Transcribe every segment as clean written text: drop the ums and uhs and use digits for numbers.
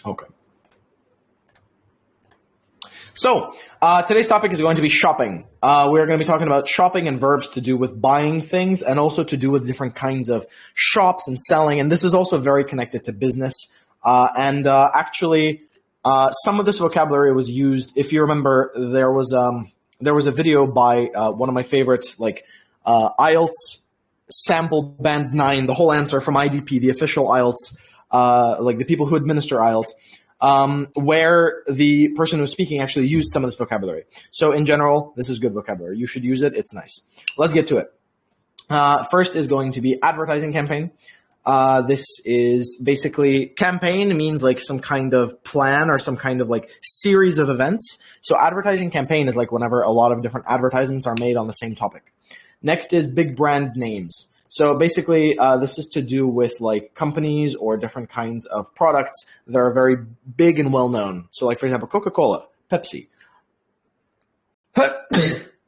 Okay. So today's topic is going to be shopping. We're going to be talking about shopping and verbs to do with buying things and also to do with different kinds of shops and selling. And this is also very connected to business. Actually, some of this vocabulary was used. If you remember, there was a video by one of my favorites, like IELTS sample band 9, the whole answer from IDP, the official IELTS, like the people who administer IELTS. Where the person who's speaking actually used some of this vocabulary. So in general, this is good vocabulary. You should use it. It's nice. Let's get to it. First is going to be advertising campaign. This is basically, campaign means like some kind of plan or some kind of like series of events. So advertising campaign is like whenever a lot of different advertisements are made on the same topic. Next is big brand names. So basically, this is to do with like companies or different kinds of products that are very big and well known. So like, for example, Coca-Cola, Pepsi.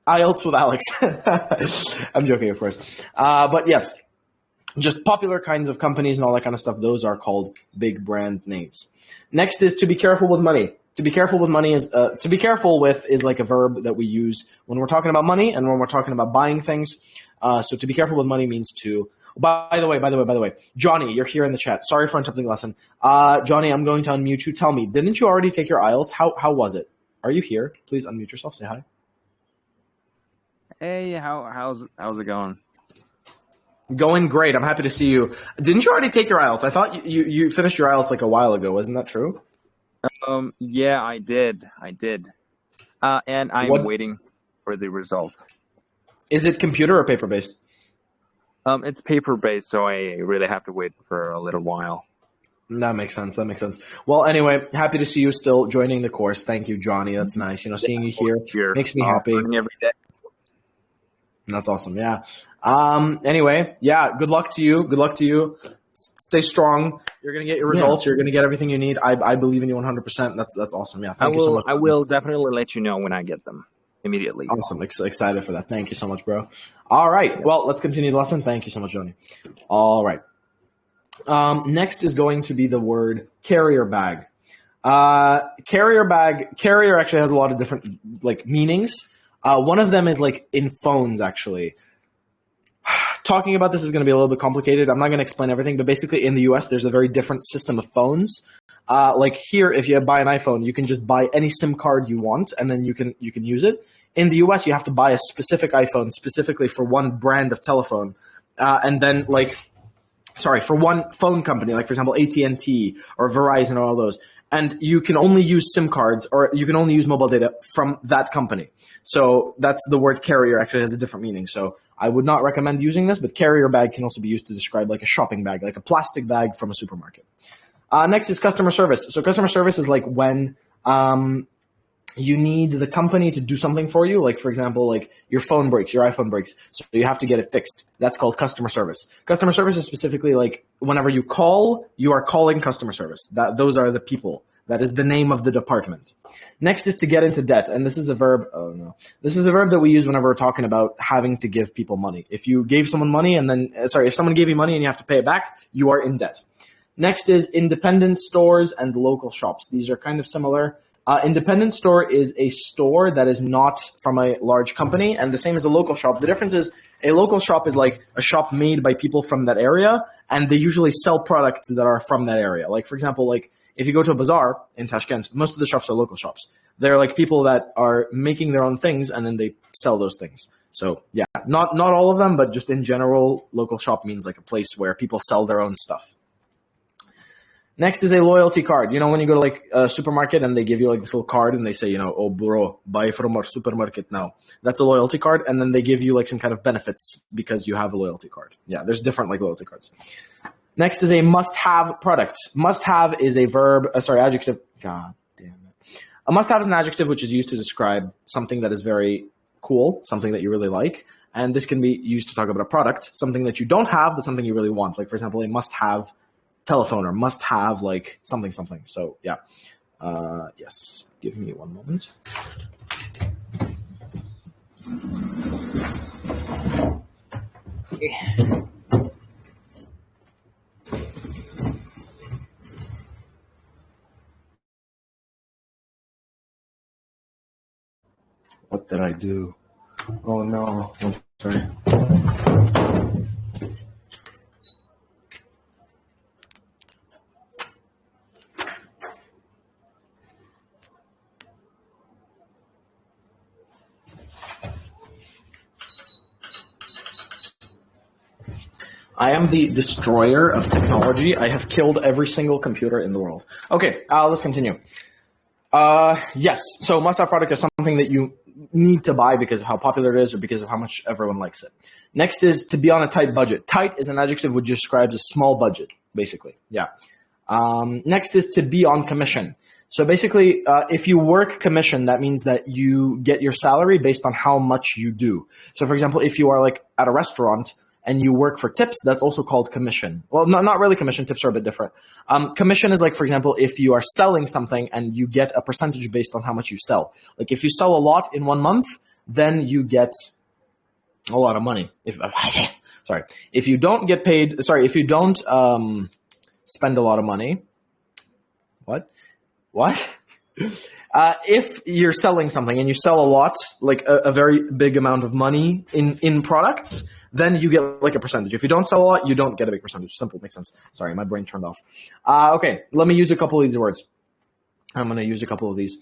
IELTS with Alex. I'm joking, of course. But yes, just popular kinds of companies and all that kind of stuff. Those are called big brand names. Next is to be careful with money. To be careful with money is, to be careful with is like a verb that we use when we're talking about money and when we're talking about buying things. So to be careful with money means to, by the way, Johnny, you're here in the chat. Sorry for interrupting the lesson. Johnny, I'm going to unmute you. Tell me, didn't you already take your IELTS? How was it? Are you here? Please unmute yourself. Say hi. Hey, how's it going? Going great. I'm happy to see you. Didn't you already take your IELTS? I thought you finished your IELTS like a while ago. Wasn't that true? Yeah, I did. And I'm waiting for the result. Is it computer or paper-based? It's paper-based, so I really have to wait for a little while. That makes sense. Well, anyway, happy to see you still joining the course. Thank you, Johnny. That's nice. Seeing you here makes me happy. Every day. That's awesome. Yeah. Anyway, yeah, good luck to you. Stay strong. You're going to get your results. Yeah. You're going to get everything you need. I believe in you 100%. That's awesome. Yeah. Thank you so much. I will definitely let you know when I get them. Immediately. Awesome. Excited for that. Thank you so much, bro. All right. Well, let's continue the lesson. Thank you so much, Johnny. All right. Next is going to be the word carrier bag. Carrier actually has a lot of different like meanings. One of them is like in phones, actually. Talking about this is going to be a little bit complicated. I'm not going to explain everything, but basically in the US, there's a very different system of phones. Like here, if you buy an iPhone, you can just buy any SIM card you want, and then you can use it. In the US, you have to buy a specific iPhone specifically for one brand of telephone, and then for one phone company, like for example AT&T or Verizon or all those. And you can only use SIM cards or you can only use mobile data from that company. So that's the word carrier actually has a different meaning. So I would not recommend using this, but carrier bag can also be used to describe like a shopping bag, like a plastic bag from a supermarket. Next is customer service. So customer service is like when you need the company to do something for you. Like, for example, like your phone breaks, your iPhone breaks, so you have to get it fixed. That's called customer service. Customer service is specifically like whenever you call, you are calling customer service. Those are the people. That is the name of the department. Next is to get into debt. And this is a verb. Oh, no. This is a verb that we use whenever we're talking about having to give people money. If you gave someone money if someone gave you money and you have to pay it back, you are in debt. Next is independent stores and local shops. These are kind of similar. Independent store is a store that is not from a large company, and the same as a local shop. The difference is a local shop is like a shop made by people from that area, and they usually sell products that are from that area. Like, for example, like if you go to a bazaar in Tashkent, most of the shops are local shops. They're like people that are making their own things, and then they sell those things. So yeah, not all of them, but just in general, local shop means like a place where people sell their own stuff. Next is a loyalty card. You know, when you go to like a supermarket and they give you like this little card and they say, oh, bro, buy from our supermarket now. That's a loyalty card. And then they give you like some kind of benefits because you have a loyalty card. Yeah, there's different like loyalty cards. Next is a must-have product. Must-have is a adjective. God damn it. A must-have is an adjective which is used to describe something that is very cool, something that you really like. And this can be used to talk about a product, something that you don't have, but something you really want. Like, for example, a must-have telephone or must have like something. So yeah. Yes. Give me one moment. Okay. What did I do? Oh no, I'm sorry. I am the destroyer of technology. I have killed every single computer in the world. Okay, let's continue. Yes, so must-have product is something that you need to buy because of how popular it is or because of how much everyone likes it. Next is to be on a tight budget. Tight is an adjective which describes a small budget, basically. Yeah. Next is to be on commission. So basically, if you work commission, that means that you get your salary based on how much you do. So for example, if you are like at a restaurant and you work for tips, that's also called commission. Well, not really commission. Tips are a bit different. Commission is like, for example, if you are selling something and you get a percentage based on how much you sell. Like if you sell a lot in 1 month, then you get a lot of money. If you don't get paid, if you don't spend a lot of money, what? If you're selling something and you sell a lot, like a very big amount of money in products, then you get like a percentage. If you don't sell a lot, you don't get a big percentage. Simple, makes sense. Sorry, my brain turned off. Okay, let me use a couple of these words. I'm going to use a couple of these.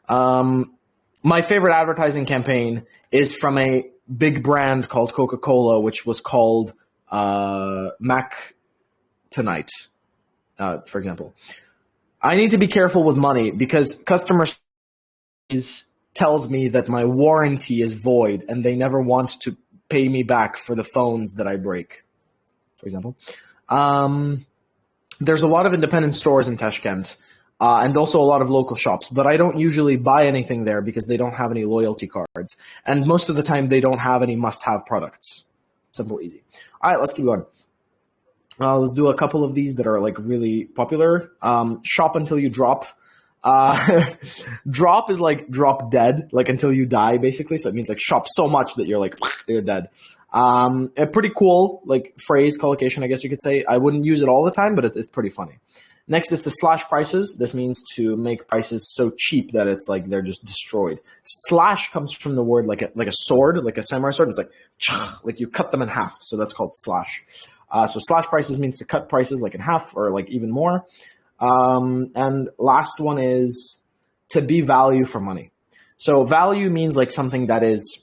My favorite advertising campaign is from a big brand called Coca-Cola, which was called Mac Tonight, for example. I need to be careful with money because customer service tells me that my warranty is void and they never want to pay me back for the phones that I break, for example. There's a lot of independent stores in Tashkent and also a lot of local shops, but I don't usually buy anything there because they don't have any loyalty cards. And most of the time, they don't have any must-have products. Simple, easy. All right, let's keep going. Let's do a couple of these that are like really popular. Shop until you drop. Drop is like drop dead, like until you die, basically. So it means like shop so much that you're like, you're dead. A pretty cool like phrase, collocation, I guess you could say. I wouldn't use it all the time, but it's pretty funny. Next is to slash prices. This means to make prices so cheap that it's like they're just destroyed. Slash comes from the word like a sword, like a samurai sword. It's like you cut them in half. So that's called slash. So slash prices means to cut prices like in half or like even more. And last one is to be value for money. So value means like something that is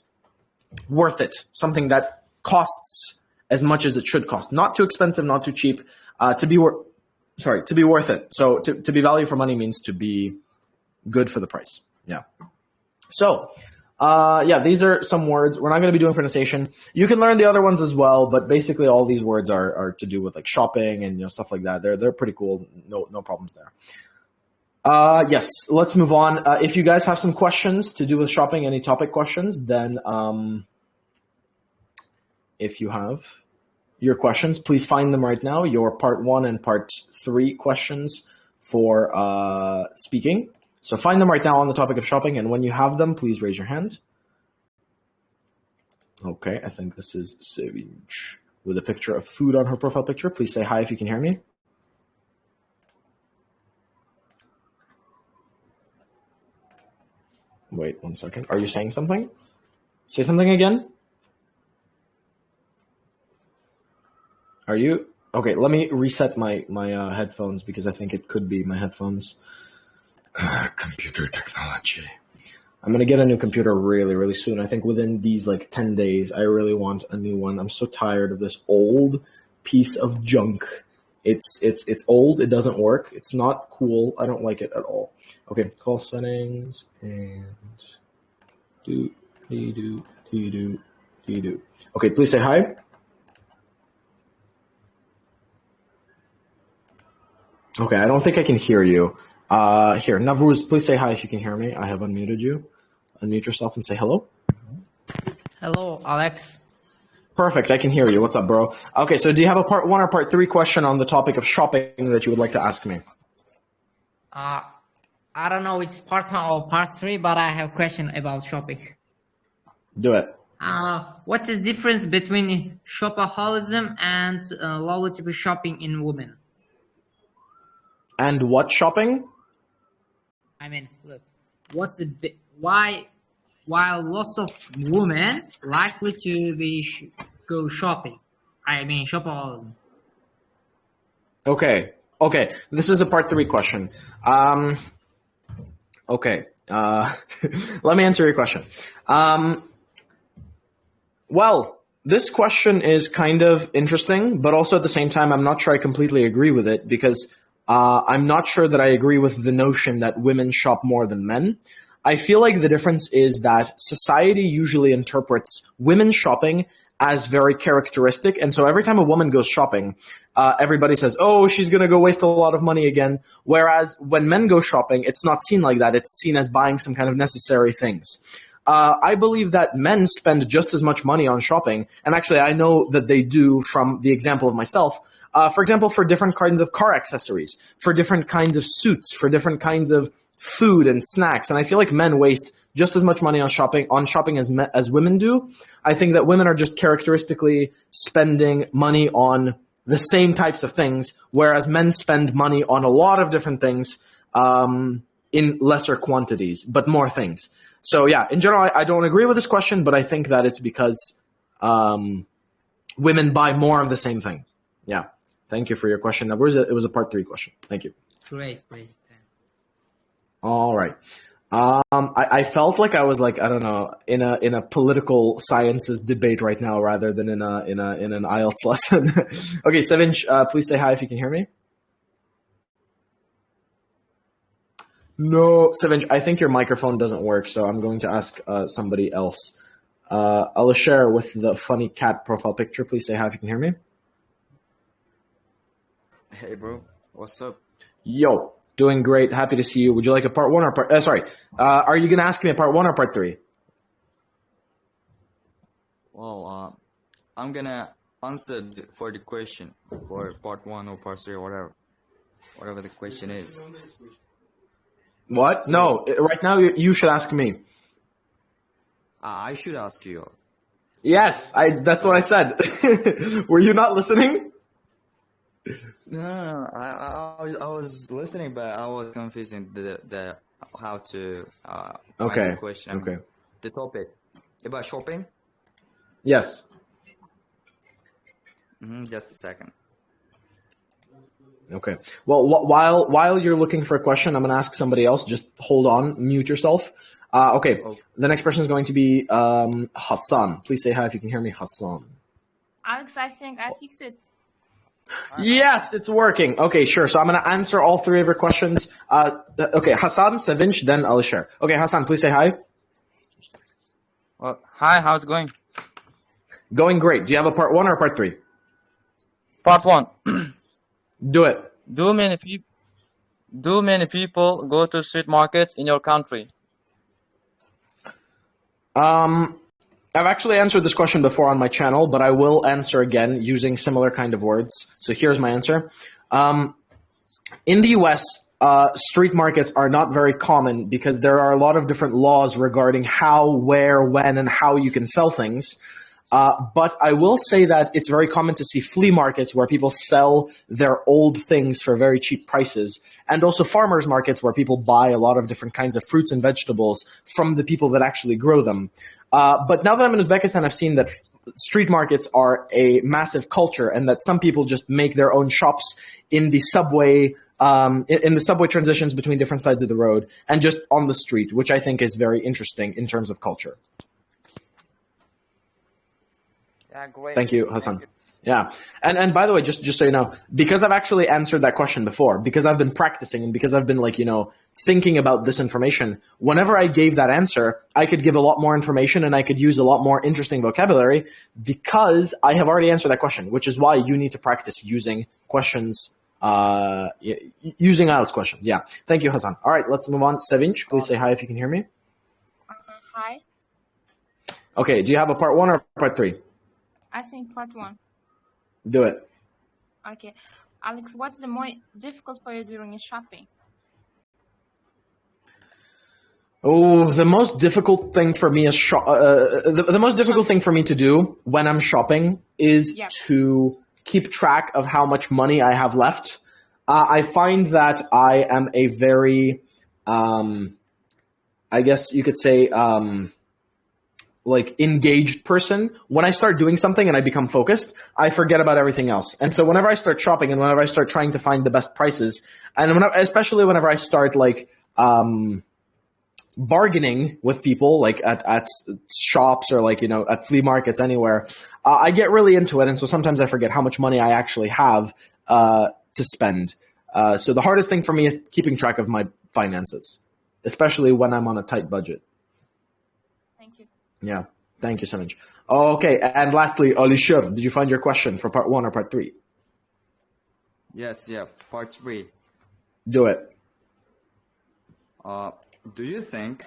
worth it, something that costs as much as it should cost. Not too expensive, not too cheap. To be worth it. So to be value for money means to be good for the price. Yeah. So these are some words. We're not going to be doing pronunciation. You can learn the other ones as well, but basically all these words are to do with like shopping and stuff like that. They're pretty cool. No problems there. Yes, let's move on. If you guys have some questions to do with shopping, any topic questions, then if you have your questions, please find them right now. Your part 1 and part 3 questions for speaking. So find them right now on the topic of shopping, and when you have them, please raise your hand. Okay, I think this is Sevinch with a picture of food on her profile picture. Please say hi if you can hear me. Wait 1 second. Are you saying something? Say something again. Are you? Okay, let me reset my headphones because I think it could be my headphones. Computer technology. I'm going to get a new computer really, really soon. I think within these like 10 days, I really want a new one. I'm so tired of this old piece of junk. It's old. It doesn't work. It's not cool. I don't like it at all. Okay, call settings and do. Okay, please say hi. Okay, I don't think I can hear you. Here, Navruz, please say hi if you can hear me. I have unmuted you. Unmute yourself and say hello. Hello, Alex. Perfect, I can hear you. What's up, bro? Okay, so do you have a part 1 or part 3 question on the topic of shopping that you would like to ask me? I don't know it's part 1 or part 3, but I have a question about shopping. Do it. What's the difference between shopaholicism and low-level shopping in women? And what shopping? I mean, look, what's why while lots of women likely to be go shopping. I mean, shopaholic. Okay. Okay. This is a part 3 question. Okay. Let me answer your question. Well, this question is kind of interesting, but also at the same time, I'm not sure I completely agree with it because I'm not sure that I agree with the notion that women shop more than men. I feel like the difference is that society usually interprets women shopping as very characteristic. And so every time a woman goes shopping, everybody says, oh, she's going to go waste a lot of money again. Whereas when men go shopping, it's not seen like that. It's seen as buying some kind of necessary things. I believe that men spend just as much money on shopping. And actually, I know that they do from the example of myself. For example, for different kinds of car accessories, for different kinds of suits, for different kinds of food and snacks. And I feel like men waste just as much money on shopping as women do. I think that women are just characteristically spending money on the same types of things, whereas men spend money on a lot of different things in lesser quantities, but more things. So yeah, in general, I don't agree with this question, but I think that it's because women buy more of the same thing. Yeah. Thank you for your question. It was a part 3 question. Thank you. Great. All right. I felt like I was like, I don't know, in a political sciences debate right now rather than in an IELTS lesson. Okay, Sevinch, please say hi if you can hear me. No, Sevinch, I think your microphone doesn't work, so I'm going to ask somebody else. Alisher with the funny cat profile picture, please say hi if you can hear me. Hey, bro. What's up? Yo, doing great. Happy to see you. Would you like a part 1 or part... are you going to ask me a part 1 or part 3? Well, I'm going to answer for the question for part 1 or part 3 or whatever the question is. What? So, no, right now you should ask me. I should ask you. Yes, that's what I said. Were you not listening? No. I was listening, but I was confusing the how to okay. the question. Okay. The topic about shopping. Yes. Just a second. Okay. Well, while you're looking for a question, I'm going to ask somebody else. Just hold on. Mute yourself. Okay. The next person is going to be Hassan. Please say hi if you can hear me, Hassan. Alex, I think I fixed it. Yes, it's working. Okay, sure. So I'm going to answer all 3 of your questions. Okay, Hassan, Sevinch, then Alisher. Okay, Hassan, please say hi. Well, hi, how's it going? Going great. Do you have a part 1 or part 3? Part 1. Do it. Do many people go to street markets in your country? I've actually answered this question before on my channel, but I will answer again using similar kind of words. So here's my answer. In the US, street markets are not very common because there are a lot of different laws regarding how, where, when, and how you can sell things. But I will say that it's very common to see flea markets where people sell their old things for very cheap prices, and also farmers markets where people buy a lot of different kinds of fruits and vegetables from the people that actually grow them. But now that I'm in Uzbekistan, I've seen that street markets are a massive culture and that some people just make their own shops in the subway, in the subway transitions between different sides of the road and just on the street, which I think is very interesting in terms of culture. Yeah, great. Thank you, Hassan. Yeah. And by the way, just so you know, because I've actually answered that question before, because I've been practicing and because I've been like, thinking about this information, whenever I gave that answer, I could give a lot more information and I could use a lot more interesting vocabulary because I have already answered that question, which is why you need to practice using questions, using IELTS questions. Yeah. Thank you, Hassan. All right, let's move on. Sevinch, please say hi if you can hear me. Hi. Okay. Do you have a part 1 or part 3? I think part 1. Do it. Okay. Alex, what's the more difficult for you during your shopping? Oh, the most difficult thing for me is the most difficult thing for me to do when I'm shopping is to keep track of how much money I have left. I find that I am a very, I guess you could say, like engaged person, when I start doing something and I become focused, I forget about everything else. And so whenever I start shopping and whenever I start trying to find the best prices, and especially whenever I start like bargaining with people, like at shops or like, at flea markets, anywhere, I get really into it. And so sometimes I forget how much money I actually have to spend. So the hardest thing for me is keeping track of my finances, especially when I'm on a tight budget. Thank you. Yeah. Thank you so much. Okay. And lastly, Alisher, did you find your question for part 1 or part 3? Yes, yeah, part 3. Do it. Do you think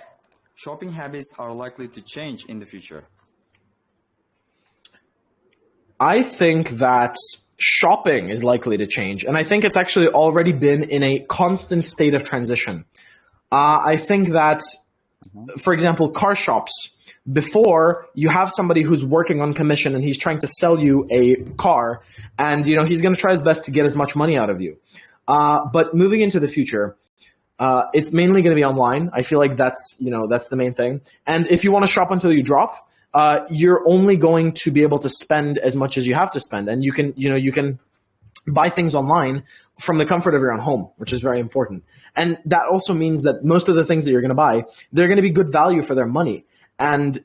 shopping habits are likely to change in the future? I think that shopping is likely to change, and I think it's actually already been in a constant state of transition. I think that, for example, car shops, before you have somebody who's working on commission and he's trying to sell you a car, and he's going to try his best to get as much money out of you. But moving into the future, it's mainly going to be online. I feel like that's the main thing. And if you want to shop until you drop, you're only going to be able to spend as much as you have to spend. And you can buy things online from the comfort of your own home, which is very important. And that also means that most of the things that you're going to buy, they're going to be good value for their money. And,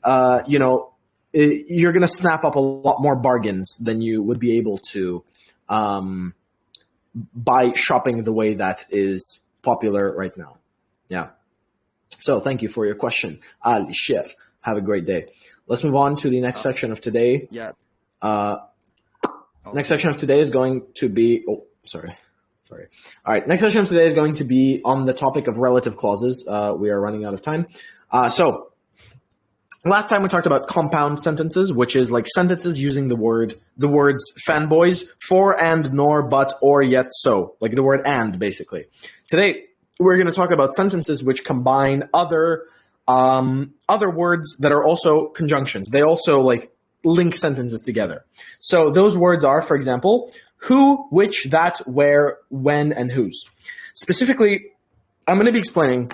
you're going to snap up a lot more bargains than you would be able to by shopping the way that is popular right now. Yeah. So thank you for your question, Alisher. Have a great day. Let's move on to the next section of today. Yeah. Next section of today is going to be, sorry. All right. Next section of today is going to be on the topic of relative clauses. We are running out of time. So last time we talked about compound sentences, which is like sentences using the words fanboys, for, and, nor, but, or, yet, so, like the word and, basically. Today, we're going to talk about sentences which combine other words that are also conjunctions. They also like link sentences together. So those words are, for example, who, which, that, where, when, and whose. Specifically, I'm going to be explaining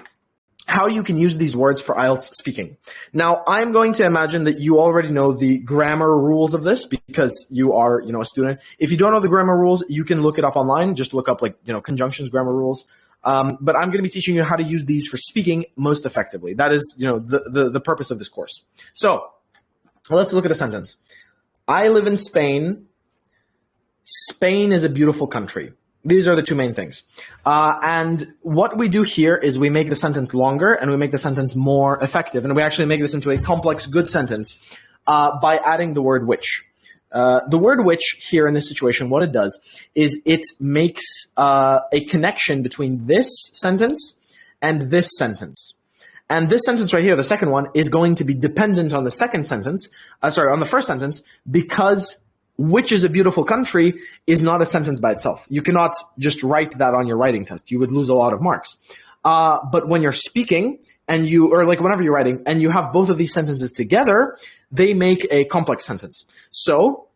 how you can use these words for IELTS speaking. Now, I'm going to imagine that you already know the grammar rules of this because you are, a student. If you don't know the grammar rules, you can look it up online. Just look up conjunctions, grammar rules. But I'm going to be teaching you how to use these for speaking most effectively. That is, the purpose of this course. So let's look at a sentence. I live in Spain. Spain is a beautiful country. These are the two main things. And what we do here is we make the sentence longer and we make the sentence more effective. And we actually make this into a complex, good sentence by adding the word which. The word which here in this situation, what it does is it makes a connection between this sentence and this sentence. And this sentence right here, the second one, is going to be dependent on the second sentence, on the first sentence, because which is a beautiful country is not a sentence by itself. You cannot just write that on your writing test. You would lose a lot of marks. But when you're speaking and whenever you're writing and you have both of these sentences together, they make a complex sentence. So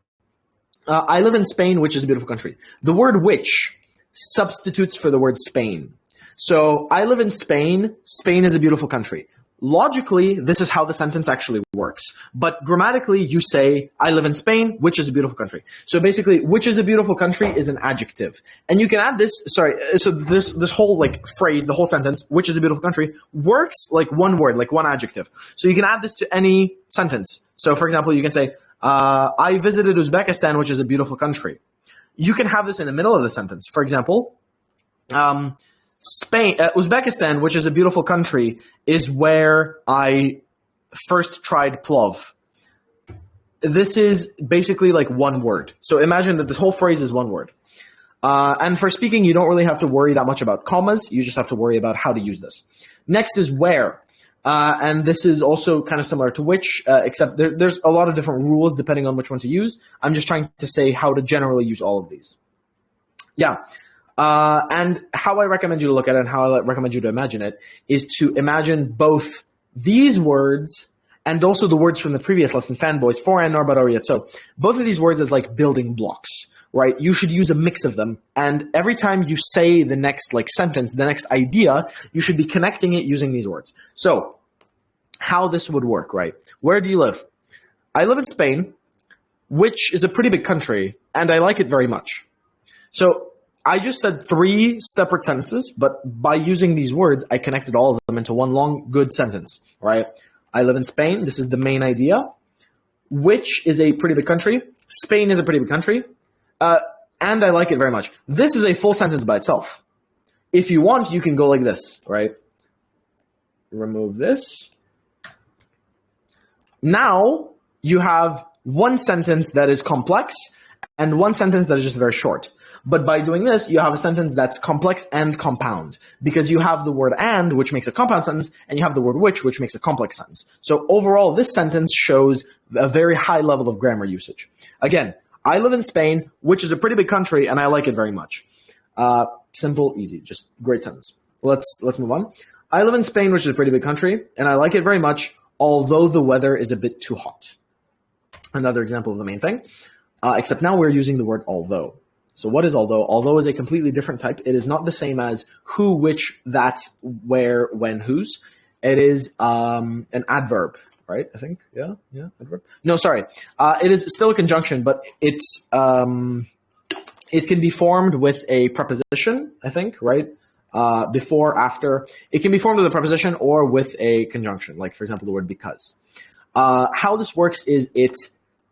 I live in Spain, which is a beautiful country. The word which substitutes for the word Spain. So I live in Spain. Spain is a beautiful country. Logically, this is how the sentence actually works. But grammatically, you say, I live in Spain, which is a beautiful country. So basically, which is a beautiful country is an adjective. And you can add this, so this whole phrase, the whole sentence, which is a beautiful country, works like one word, like one adjective. So you can add this to any sentence. So for example, you can say, I visited Uzbekistan, which is a beautiful country. You can have this in the middle of the sentence. For example, Uzbekistan, which is a beautiful country, is where I first tried plov. This is basically like one word. So imagine that this whole phrase is one word. And for speaking, you don't really have to worry that much about commas. You just have to worry about how to use this. Next is where. And this is also kind of similar to which, except there's a lot of different rules depending on which one to use. I'm just trying to say how to generally use all of these. Yeah. And how I recommend you to look at it and how I recommend you to imagine it is to imagine both these words and also the words from the previous lesson, fanboys, for, and, nor, but, or, yet, so. Both of these words as like building blocks, right? You should use a mix of them. And every time you say the next sentence, the next idea, you should be connecting it using these words. So how this would work, right? Where do you live? I live in Spain, which is a pretty big country, and I like it very much. So I just said 3 separate sentences, but by using these words, I connected all of them into one long, good sentence, right? I live in Spain. This is the main idea. Which is a pretty big country. Spain is a pretty big country. And I like it very much. This is a full sentence by itself. If you want, you can go like this, right? Remove this. Now you have one sentence that is complex and one sentence that is just very short. But by doing this, you have a sentence that's complex and compound because you have the word and, which makes a compound sentence, and you have the word which makes a complex sentence. So overall, this sentence shows a very high level of grammar usage. Again, I live in Spain, which is a pretty big country, and I like it very much. Simple, easy, just great sentence. Let's move on. I live in Spain, which is a pretty big country, and I like it very much, although the weather is a bit too hot. Another example of the main thing, except now we're using the word although. So what is although? Although is a completely different type. It is not the same as who, which, that, where, when, whose. It is an adverb, right? I think, yeah, adverb. No, sorry. It is still a conjunction, but it can be formed with a preposition, I think, right? Before, after. It can be formed with a preposition or with a conjunction, like, for example, the word because. How this works is it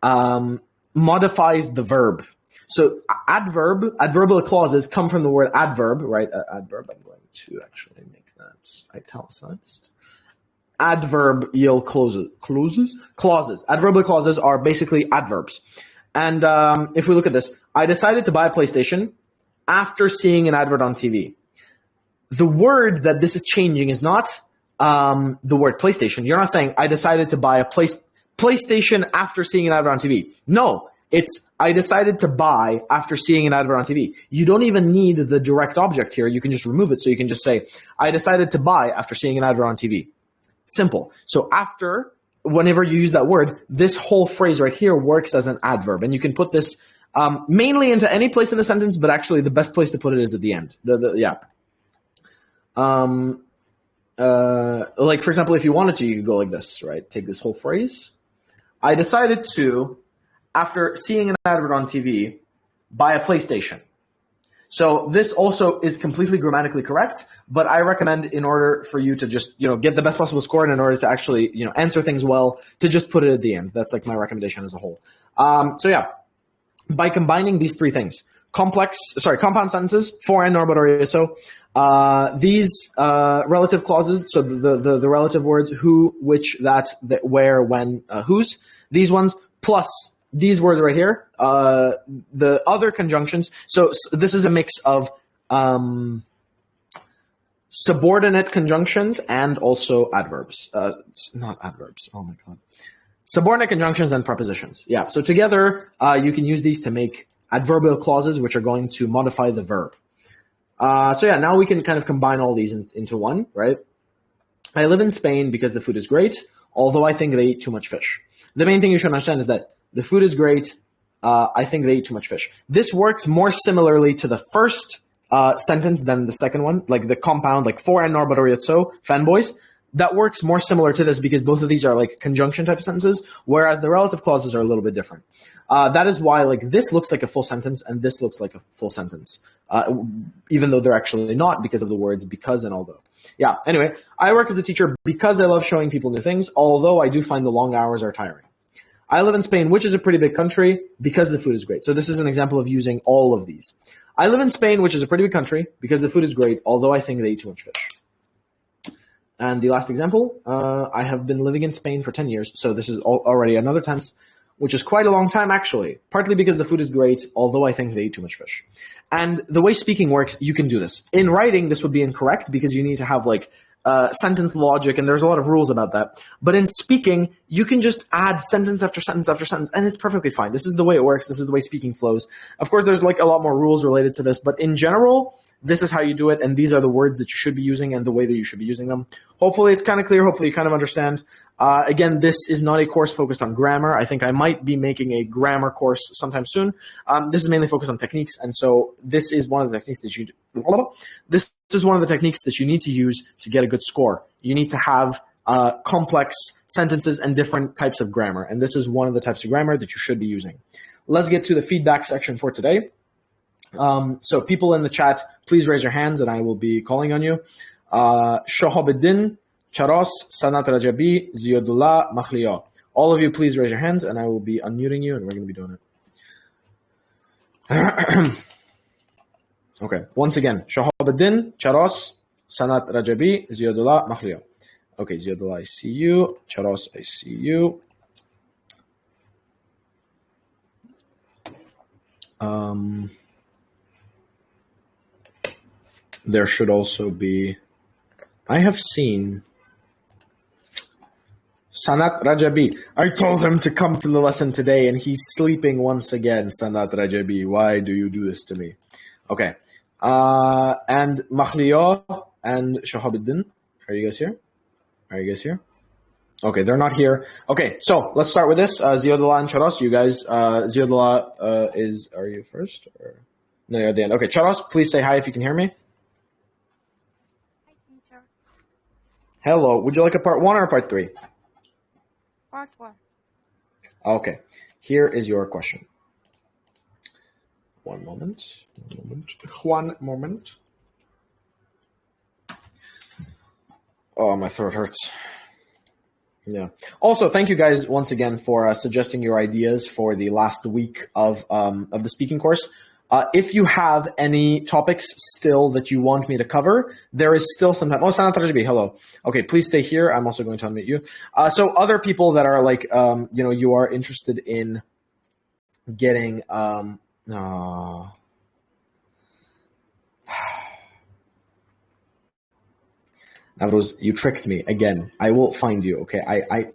modifies the verb. So adverbial clauses come from the word adverb, right? Adverb, I'm going to actually make that italicized. Adverbial clauses. Adverbial clauses are basically adverbs. And if we look at this, I decided to buy a PlayStation after seeing an advert on TV. The word that this is changing is not the word PlayStation. You're not saying I decided to buy a PlayStation after seeing an advert on TV. No, it's I decided to buy after seeing an advert on TV. You don't even need the direct object here. You can just remove it. So you can just say, I decided to buy after seeing an advert on TV. Simple. So after, whenever you use that word, this whole phrase right here works as an adverb. And you can put this mainly into any place in the sentence, but actually the best place to put it is at the end. Like, for example, if you wanted to, you could go like this, right? Take this whole phrase. I decided to, after seeing an advert on TV, buy a PlayStation. So this also is completely grammatically correct, but I recommend in order for you to just, get the best possible score and in order to actually, answer things well, to just put it at the end. That's like my recommendation as a whole. By combining these 3 things, compound sentences, for and, nor, but, or, so, these relative clauses, so the relative words who, which, that, where, when, whose, these ones, plus these words right here, the other conjunctions. So this is a mix of subordinate conjunctions and also adverbs. Not adverbs. Oh my God. Subordinate conjunctions and prepositions. Yeah. So together, you can use these to make adverbial clauses, which are going to modify the verb. Now we can kind of combine all these into one, right? I live in Spain because the food is great, although I think they eat too much fish. The main thing you should understand is that the food is great. I think they eat too much fish. This works more similarly to the first sentence than the second one, like the compound, like for and nor but or so, fanboys. That works more similar to this because both of these are like conjunction type of sentences, whereas the relative clauses are a little bit different. That is why like this looks like a full sentence and this looks like a full sentence, even though they're actually not because of the words because and although. Yeah, anyway, I work as a teacher because I love showing people new things, although I do find the long hours are tiring. I live in Spain, which is a pretty big country, because the food is great. So this is an example of using all of these. I live in Spain, which is a pretty big country, because the food is great, although I think they eat too much fish. And the last example, I have been living in Spain for 10 years. So this is already another tense, which is quite a long time, actually, partly because the food is great, although I think they eat too much fish. And the way speaking works, you can do this. In writing, this would be incorrect because you need to have like sentence logic, and there's a lot of rules about that. But in speaking, you can just add sentence after sentence after sentence, and it's perfectly fine. This is the way it works. This is the way speaking flows. Of course, there's like a lot more rules related to this, but in general, this is how you do it, and these are the words that you should be using and the way that you should be using them. Hopefully, it's kind of clear. Hopefully, you kind of understand. Again, this is not a course focused on grammar. I think I might be making a grammar course sometime soon. This is mainly focused on techniques, and so this is one of the techniques that this is one of the techniques that you need to use to get a good score. You need to have complex sentences and different types of grammar. And this is one of the types of grammar that you should be using. Let's get to the feedback section for today. So people in the chat, please raise your hands and I will be calling on you. Shahabuddin, Charos, Sanat Rajabi, Ziadullah, Makhliya. All of you, please raise your hands and I will be unmuting you and we're going to be doing it. Okay, once again, Shahabuddin, Charos, Sanat Rajabi, Ziadullah, Makhliya. Okay, Ziadullah, I see you. Charos, I see you. There should also be, I have seen Sanat Rajabi. I told him to come to the lesson today and he's sleeping once again, Sanat Rajabi. Why do you do this to me? Okay. And Makhliya and Shahabuddin. Are you guys here? Are you guys here? Okay, they're not here. Okay, so let's start with this. Ziadullah and Charos, you guys, Ziadullah are you first? Or? No, you're at the end. Okay, Charos, please say hi if you can hear me. Hi, teacher. Hello, would you like a part 1 or part 3? Part 1. Okay, here is your question. One moment. Oh, my throat hurts. Yeah. Also, thank you guys once again for suggesting your ideas for the last week of the speaking course. If you have any topics still that you want me to cover, there is still some time. Oh, Sanat Rajabi, hello. Okay, please stay here. I'm also going to unmute you. So other people that are like, you are interested in getting, Navroz, you tricked me again. I will find you. Okay. I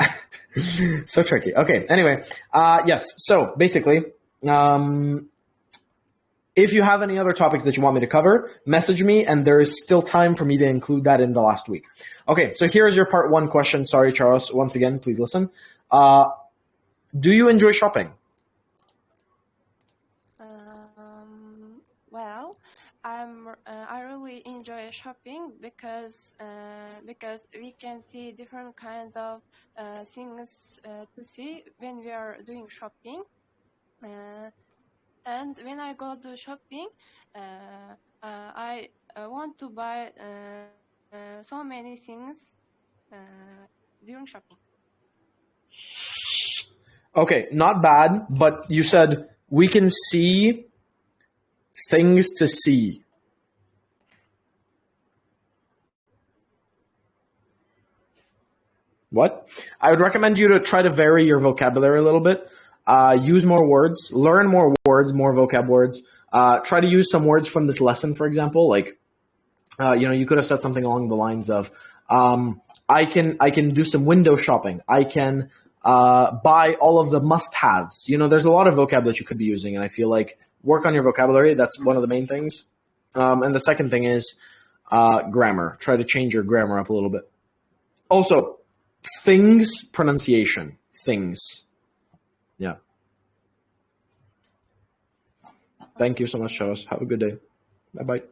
so tricky. Okay. Anyway, yes. So basically, if you have any other topics that you want me to cover, message me, and there is still time for me to include that in the last week. Okay. So here is your part 1 question. Sorry, Charles. Once again, please listen. Do you enjoy shopping? Well, I really enjoy shopping because we can see different kind of things to see when we are doing shopping. And when I go to shopping, I want to buy so many things during shopping. Okay, not bad, but you said we can see things to see. What? I would recommend you to try to vary your vocabulary a little bit. Use more words, learn more words, more vocab words. Try to use some words from this lesson, for example. Like, you could have said something along the lines of, I can do some window shopping. I can buy all of the must-haves. There's a lot of vocab that you could be using, and I feel like work on your vocabulary. That's one of the main things. And the second thing is grammar. Try to change your grammar up a little bit. Also, things pronunciation. Things. Yeah. Thank you so much, Charles. Have a good day. Bye-bye.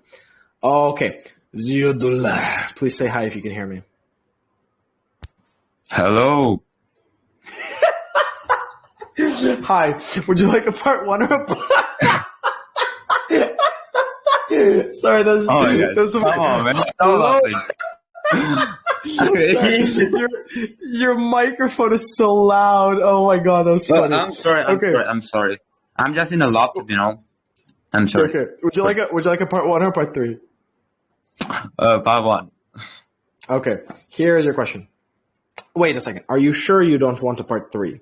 Okay. Ziadullah. Please say hi if you can hear me. Hello. Hi. Would you like a part 1 or a part? Sorry, those. Oh my God. Come on, man. Hello? Okay. Your microphone is so loud. Oh my God, that was funny. I'm sorry. I'm sorry. I'm just in a laptop, I'm sorry. Okay. Would you like a part 1 or part 3? Part 1. Okay. Here is your question. Wait a second. Are you sure you don't want a part 3?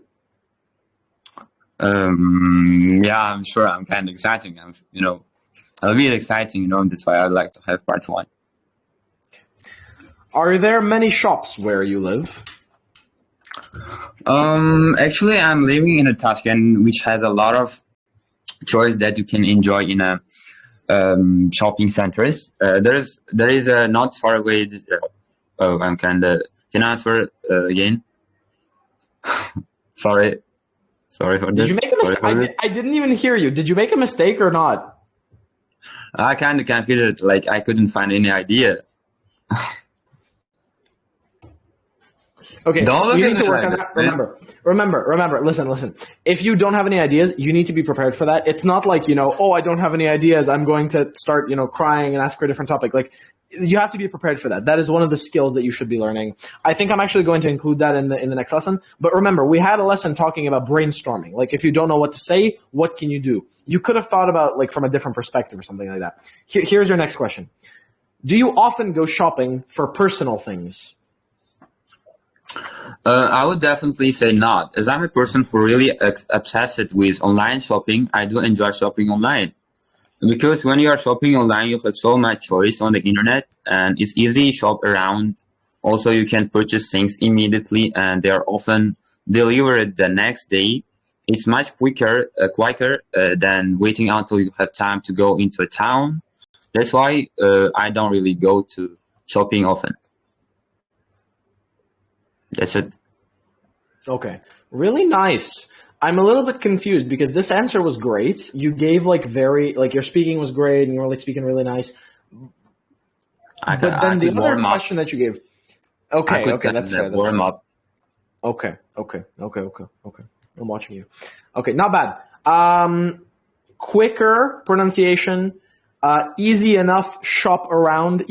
Yeah, I'm sure. I'm kind of exciting. It'll be exciting, that's why I'd like to have part 1. Are there many shops where you live? Actually, I'm living in a Tashkent, which has a lot of choice that you can enjoy in a shopping centers. There is a not far away. I'm kind of. Can I answer again? Sorry for this. Did you make a mistake? I didn't even hear you. Did you make a mistake or not? I kind of confused. Like I couldn't find any idea. Okay, Don't look you at need to me work like on that, that. Remember. Listen. If you don't have any ideas, you need to be prepared for that. It's not like, oh, I don't have any ideas, I'm going to start, crying and ask for a different topic. Like, you have to be prepared for that. That is one of the skills that you should be learning. I think I'm actually going to include that in the next lesson. But remember, we had a lesson talking about brainstorming. Like, if you don't know what to say, what can you do? You could have thought about, like, from a different perspective or something like that. Here's your next question. Do you often go shopping for personal things? I would definitely say not, as I'm a person who really obsessed with online shopping. I do enjoy shopping online because when you are shopping online, you have so much choice on the internet, and it's easy to shop around. Also, you can purchase things immediately, and they are often delivered the next day. It's much quicker than waiting until you have time to go into a town. That's why I don't really go to shopping often. That's it. Okay. Really nice. I'm a little bit confused because this answer was great. You gave your speaking was great and you were like speaking really nice. But then the other question that you gave. Okay, that's fair. Warm up. Okay. I'm watching you. Okay, not bad. Quicker pronunciation, easy enough to shop around.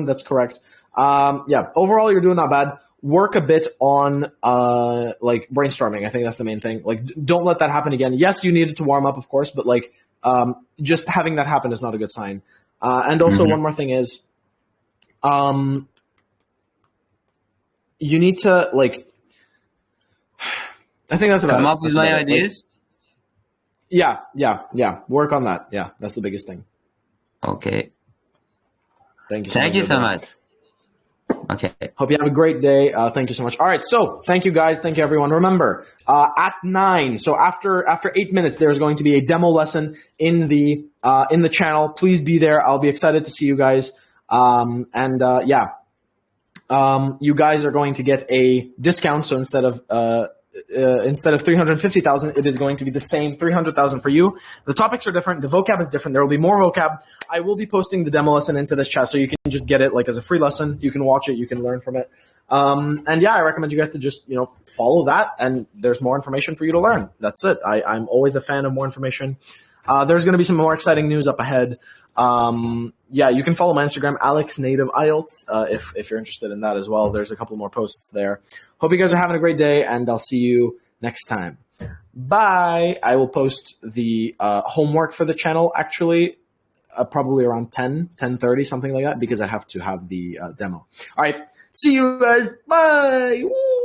That's correct. Overall you're doing not bad. Work a bit on brainstorming. I think that's the main thing. Like, don't let that happen again. Yes, you needed to warm up, of course, but just having that happen is not a good sign. And also one more thing is, you need to I think that's about come it. up with my ideas. Yeah. Work on that. Yeah, that's the biggest thing. Okay. Thank you. Thank you so much. Okay. Hope you have a great day. Thank you so much. All right. So thank you guys. Thank you everyone. Remember, at 9, so after 8 minutes, there's going to be a demo lesson in the channel. Please be there. I'll be excited to see you guys. You guys are going to get a discount. So instead of 350,000, it is going to be the same 300,000 for you. The topics are different. The vocab is different. There will be more vocab. I will be posting the demo lesson into this chat, so you can just get it as a free lesson. You can watch it. You can learn from it. I recommend you guys to just follow that, and there's more information for you to learn. That's it. I'm always a fan of more information. There's going to be some more exciting news up ahead. You can follow my Instagram, AlexNativeIELTS, if you're interested in that as well. There's a couple more posts there. Hope you guys are having a great day, and I'll see you next time. Bye. I will post the homework for the channel, actually, probably around 10:30, something like that, because I have to have the demo. All right. See you guys. Bye. Woo!